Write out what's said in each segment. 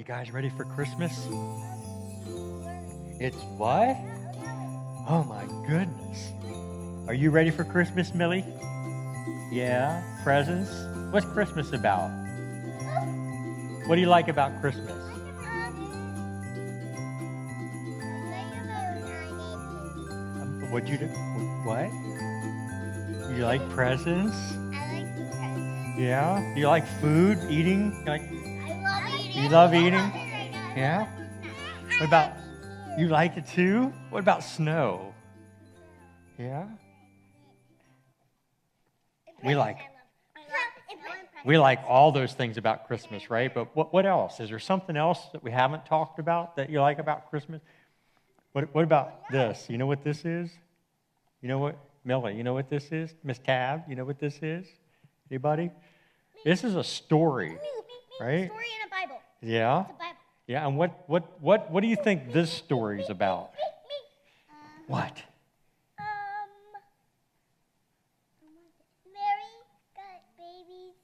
guys ready for Christmas? It's what? Oh my goodness. Are you ready for Christmas, Millie? Yeah? Presents? What's Christmas about? What do you like about Christmas? What'd you do? What? You like presents? I like the presents. Yeah? Do you like food? Eating? I love eating. You love eating? Yeah? What about, you like it too? What about snow? Yeah? We like all those things about Christmas, right? But what else? Is there something else that we haven't talked about that you like about Christmas? What about this? You know what this is? You know what? Millie, you know what this is? Miss Tab, you know what this is? Anybody? This is a story, right? A story in a Bible. Yeah? It's a Bible. Yeah, and what do you think this story is about? What? Mary got babies.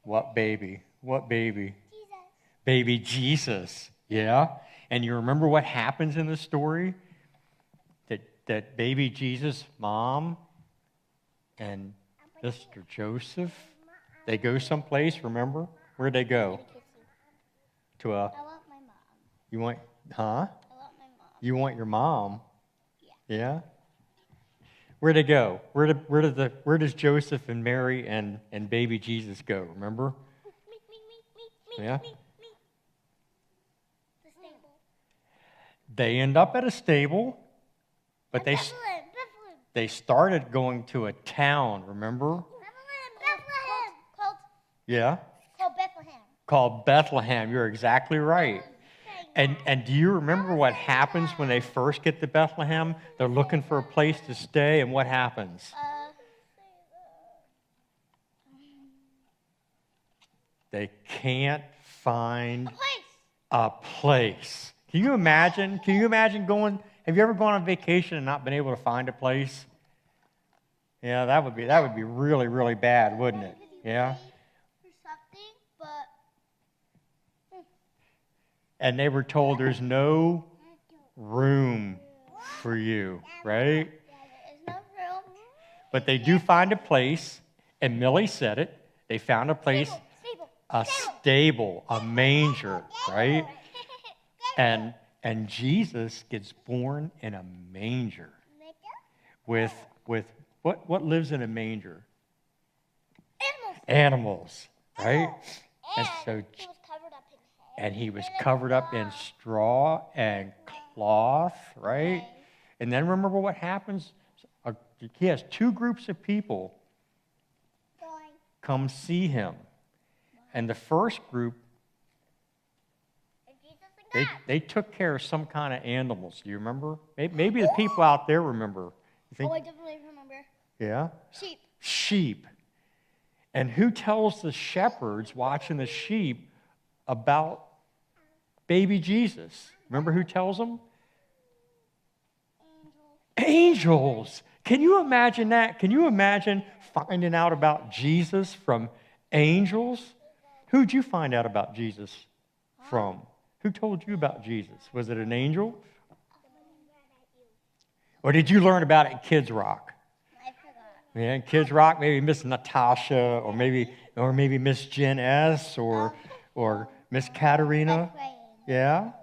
What baby? What baby? Jesus. Baby Jesus. Yeah? And you remember what happens in the story? That baby Jesus' mom and Mr. Joseph, they go someplace, remember? Where'd they go? To a... I want my mom. You want... Huh? I want my mom. You want your mom? Yeah. Yeah? Where'd they go? Where does Joseph and Mary and baby Jesus go? Remember? Me. Yeah? The stable. They end up at a stable, but Bethlehem. they started going to a town, remember? Bethlehem. Yeah? Called Bethlehem. Called Bethlehem. You're exactly right. And do you remember what happens when they first get to Bethlehem? They're looking for a place to stay, and what happens? They can't find a place. Can you imagine? Can you imagine going? Have you ever gone on vacation and not been able to find a place? Yeah, that would be really, really bad, wouldn't it? Yeah. For something, but And they were told there's no room for you, right? there is no room. But they do find a place, and Millie said it. They found a place, a stable, a manger, right? And Jesus gets born in a manger with what lives in a manger? Animals, right? And so he was covered up in hay. and he was covered up in straw and cloth, right? And then remember what happens? He has two groups of people come see him. And the first group, they took care of some kind of animals. Do you remember? Maybe the people out there remember. You think? I definitely remember. Yeah? Sheep. Sheep. And who tells the shepherds watching the sheep about baby Jesus? Remember who tells them? Angels. Can you imagine that? Can you imagine finding out about Jesus from angels? Who'd you find out about Jesus from? Who told you about Jesus? Was it an angel? Or did you learn about it in Kids Rock? I forgot. Yeah, in Kids Rock, maybe Miss Natasha, or maybe Miss Jen S, or Miss Katerina. Yeah.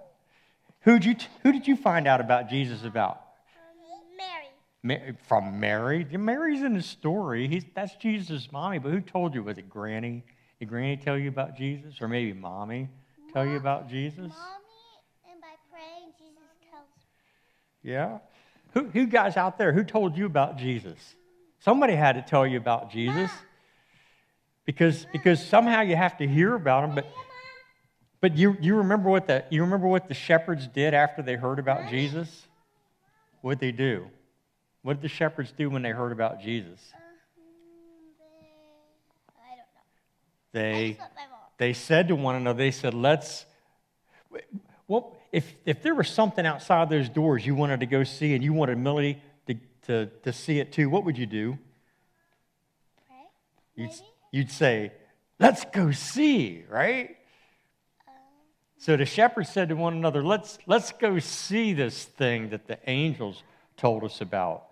Who did you find out about Jesus about? Mary. From Mary. Mary's in the story. That's Jesus' mommy. But who told you? Was it Granny? Did Granny tell you about Jesus, or maybe Mommy tell you about Jesus? Mommy, and by praying, Jesus tells me. Yeah. Who guys out there? Who told you about Jesus? Somebody had to tell you about Jesus, because somehow you have to hear about him. But you remember what the shepherds did after they heard about Jesus? What'd they do? What did the shepherds do when they heard about Jesus? I don't know. I just let my mom. They said to one another, they said, if there was something outside those doors you wanted to go see and you wanted Millie to see it too, what would you do? Pray? You'd say, let's go see, right? So the shepherds said to one another, let's go see this thing that the angels told us about.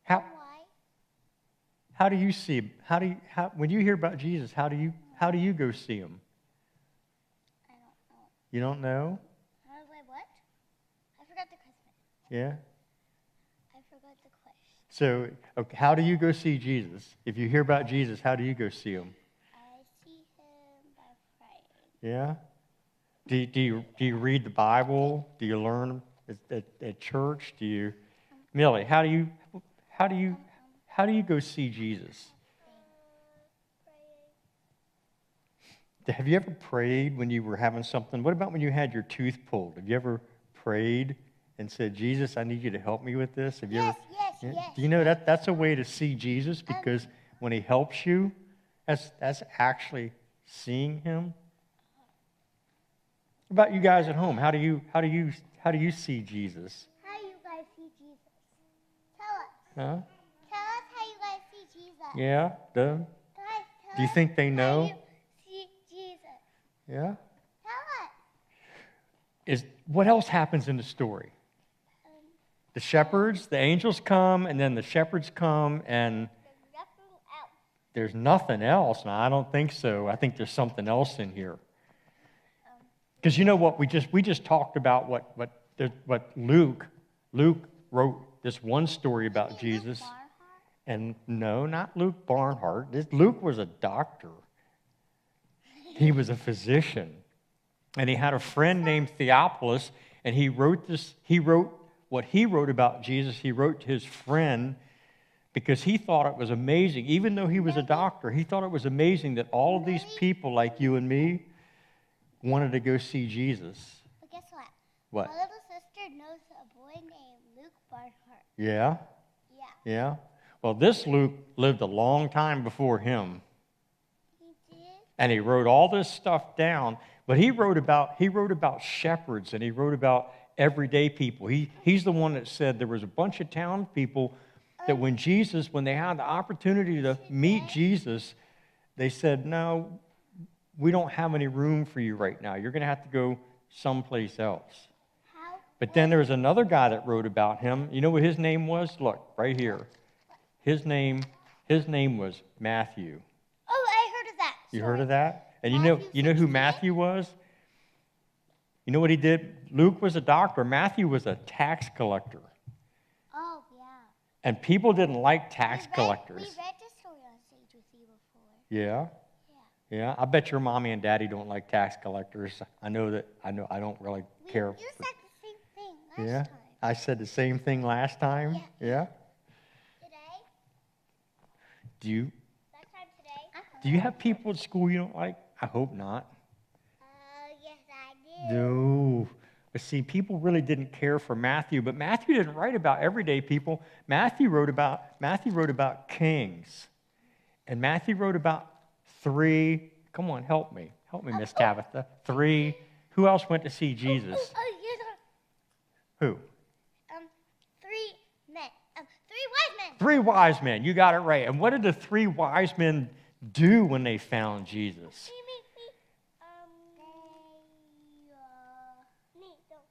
Why? How do you see him? When you hear about Jesus, how do you go see him? I don't know. You don't know? I was like, what? I forgot the question. Yeah. I forgot the question. So, okay, how do you go see Jesus? If you hear about Jesus, how do you go see him? I see him by praying. Yeah. Do you read the Bible? Do you learn at church? Millie? How do you go see Jesus? Praying. Have you ever prayed when you were having something? What about when you had your tooth pulled? Have you ever prayed and said, Jesus, I need you to help me with this? Have you Yes, ever? yes, Yeah? yes. Do you know that's a way to see Jesus, because when he helps you, that's actually seeing him. What about you guys at home? How do you see Jesus? How you guys see Jesus? Tell us. Huh? Tell us how you guys see Jesus. Yeah. Guys, Do you think they know? How you see Jesus. Yeah. Tell us. What else happens in the story? The shepherds, the angels come, and then the shepherds come, and There's nothing else. there's nothing else. No, I don't think so. I think there's something else in here. Because you know what? We just talked about what Luke wrote this one story about Jesus. Luke And no, not Luke Barnhart. Luke was a doctor. He was a physician. And he had a friend named Theophilus, and he wrote what he wrote about Jesus, he wrote to his friend, because he thought it was amazing. Even though he was a doctor, he thought it was amazing that all of these people like you and me wanted to go see Jesus. But guess what? What? My little sister knows a boy named Luke Barnhart. Yeah? Yeah. Yeah? Well, this Luke lived a long time before him. He did? And he wrote all this stuff down. But he wrote about shepherds, and he wrote about everyday people. He's the one that said there was a bunch of town people that when they had the opportunity to meet Jesus, they said, no, we don't have any room for you right now. You're going to have to go someplace else. How? But then there was another guy that wrote about him. You know what his name was? Look, right here. His name was Matthew. Oh, I heard of that. You story. heard of that? And you Matthew know who 16? Matthew was? You know what he did? Luke was a doctor. Matthew was a tax collector. Oh, yeah. And people didn't like tax collectors. We read this story on Stage with You before. Yeah? Yeah. Yeah? I bet your mommy and daddy don't like tax collectors. I know I don't really care. You said the same thing last Yeah? time. I said the same thing last time? Yeah? Today? Last time today? Do you have people at school you don't like? I hope not. Yes, I do. No. But see, people really didn't care for Matthew, but Matthew didn't write about everyday people. Matthew wrote about kings. And Matthew wrote about 3, come on, help me, Miss Tabitha. 3, who else went to see Jesus? Who? 3 men. 3 wise men. 3 wise men, you got it right. And what did the 3 wise men do when they found Jesus?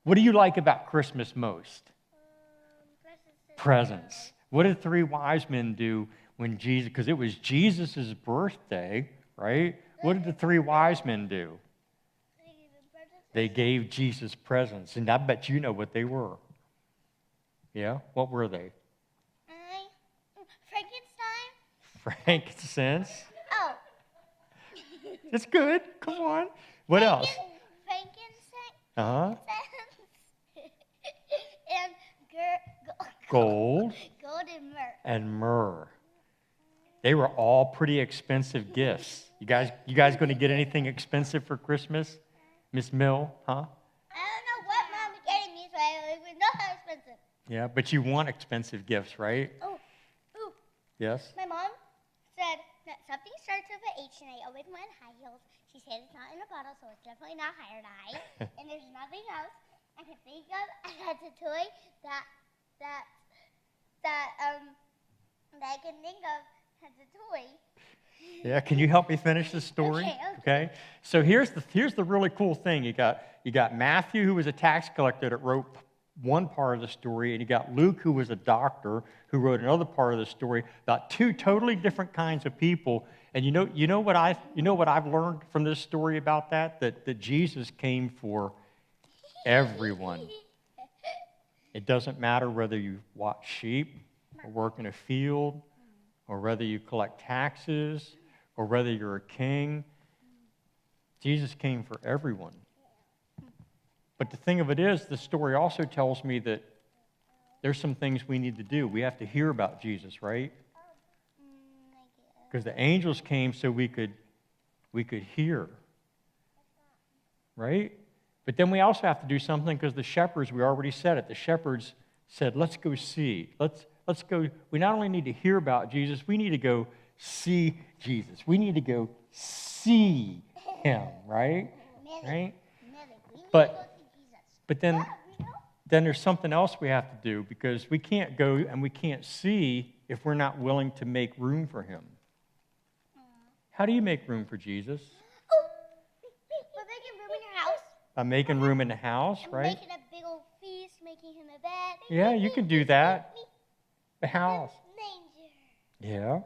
What do you like about Christmas most? Presents. What did 3 wise men do when Jesus, because it was Jesus' birthday, right? What did the 3 wise men do? They gave Jesus presents, and I bet you know what they were. Yeah? What were they? Frankenstein. Frankincense. Oh. It's good. Come on. What else? Frankincense. Uh-huh. And Gold gold and myrrh. and myrrh. They were all pretty expensive gifts. You guys going to get anything expensive for Christmas? Miss Mill, huh? I don't know what mom is getting me, so I don't even know how expensive. Yeah, but you want expensive gifts, right? Oh. Yes? My mom said that something starts with an H, and I always wear high heels. She said it's not in a bottle, so it's definitely not higher high. And there's nothing else I can think of as a toy that I can think of as a toy. Yeah, can you help me finish this story? Okay. So here's the really cool thing. You got Matthew, who was a tax collector, that wrote one part of the story, and you got Luke, who was a doctor, who wrote another part of the story about two totally different kinds of people. And you know what I've learned from this story about that Jesus came for everyone. It doesn't matter whether you watch sheep or work in a field, or whether you collect taxes, or whether you're a king. Jesus came for everyone. But the thing of it is, the story also tells me that there's some things we need to do. We have to hear about Jesus, right? Because the angels came so we could hear, right? But then we also have to do something, because the shepherds, we already said it, the shepherds said, let's go see. Let's go. We not only need to hear about Jesus, we need to go see Jesus. We need to go see him, right? Right? But then there's something else we have to do, because we can't go and we can't see if we're not willing to make room for him. How do you make room for Jesus? By making room in your house. By making room in the house, And right? making a big old feast, making him a bed. Yeah, you can do that. The house. Manger. Yeah. A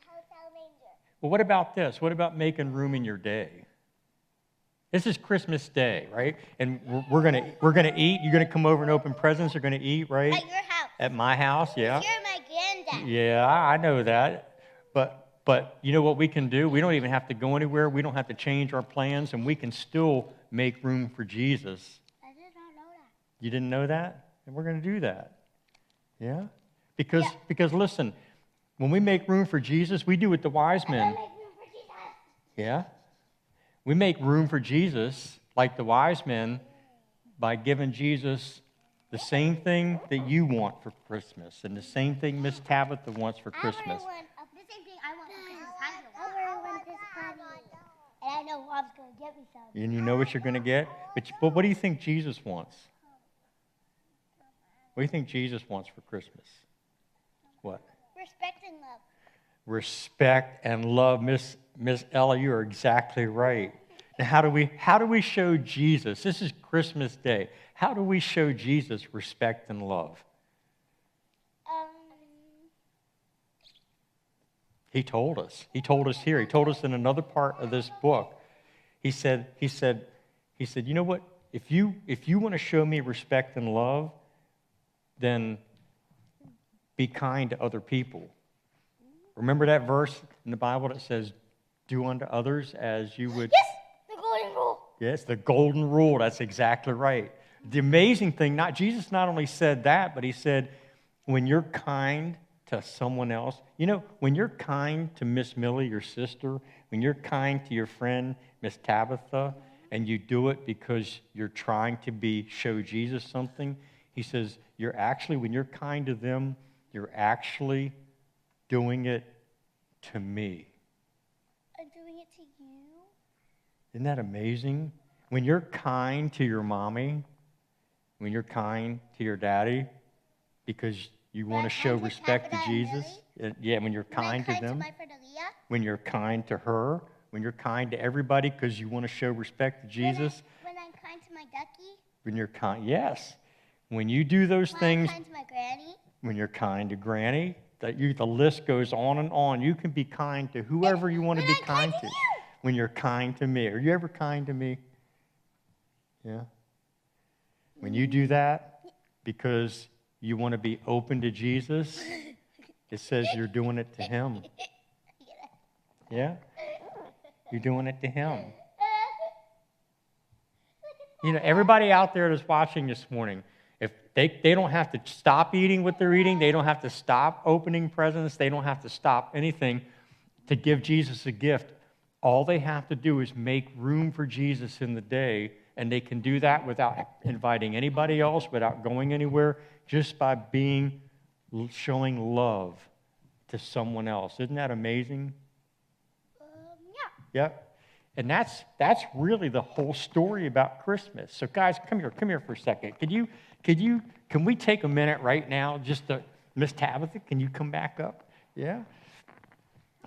hotel manger. Well, what about this? What about making room in your day? This is Christmas Day, right? And we're gonna eat. You're gonna come over and open presents. You're gonna eat, right? At your house. At my house, yeah. You're my granddad. Yeah, I know that. But you know what we can do? We don't even have to go anywhere. We don't have to change our plans, and we can still make room for Jesus. I did not know that. You didn't know that? And we're gonna do that. Yeah? Because listen, when we make room for Jesus, we do what the wise men. Make room for Jesus. Yeah? We make room for Jesus like the wise men by giving Jesus the same thing that you want for Christmas and the same thing Miss Tabitha wants for Christmas. The same thing I want for Christmas. I want this bunny. And I know Mom's going to get me some. And you know what you're going to get? But what do you think Jesus wants? What do you think Jesus wants for Christmas? What? Respect and love. Respect and love. Miss Ella, you are exactly right. Now, how do we show Jesus? This is Christmas Day. How do we show Jesus respect and love? He told us. He told us here. He told us in another part of this book. He said, you know what? If you want to show me respect and love, then be kind to other people. Remember that verse in the Bible that says, do unto others as you would? Yes, the golden rule. Yes, the golden rule. That's exactly right. The amazing thing, Jesus not only said that, but he said, when you're kind to someone else, you know, when you're kind to Miss Millie, your sister, when you're kind to your friend, Miss Tabitha, and you do it because you're trying to show Jesus something, he says, when you're kind to them, you're actually doing it to me. I'm doing it to you. Isn't that amazing? When you're kind to your mommy, when you're kind to your daddy, because you want to show respect to Jesus. Yeah, when you're kind to them. When you're kind to her. When you're kind to everybody because you want to show respect to Jesus. When I'm kind to my ducky. When you're kind, yes. When you do those things. When I'm kind to my granny. When you're kind to granny. The list goes on and on. You can be kind to whoever you want to be kind to. When you're kind to me. Are you ever kind to me? Yeah. When you do that because you want to be open to Jesus, it says you're doing it to him. Yeah? You're doing it to him. You know, everybody out there that's watching this morning, if they don't have to stop eating what they're eating, they don't have to stop opening presents, they don't have to stop anything to give Jesus a gift. All they have to do is make room for Jesus in the day, and they can do that without inviting anybody else, without going anywhere, just by showing love to someone else. Isn't that amazing? Yeah. Yep. And that's really the whole story about Christmas. So guys, come here for a second. Can we take a minute right now just to, Miss Tabitha, can you come back up? Yeah?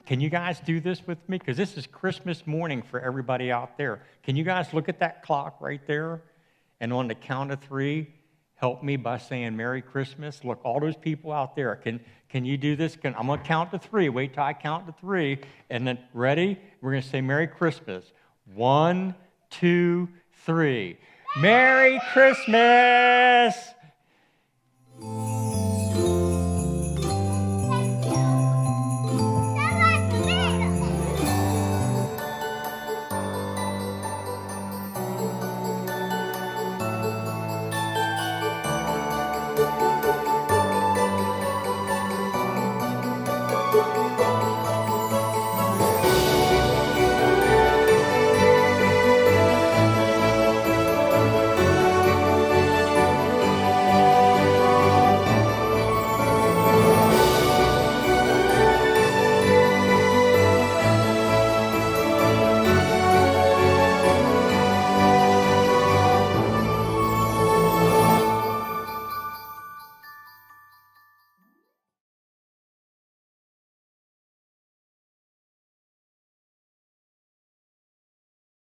Can you guys do this with me? Because this is Christmas morning for everybody out there. Can you guys look at that clock right there? And on the count of 3, help me by saying Merry Christmas. Look, all those people out there, can you do this? I'm going to count to 3. Wait till I count to 3. And then, ready? We're going to say Merry Christmas. 1, 2, 3. Merry Christmas!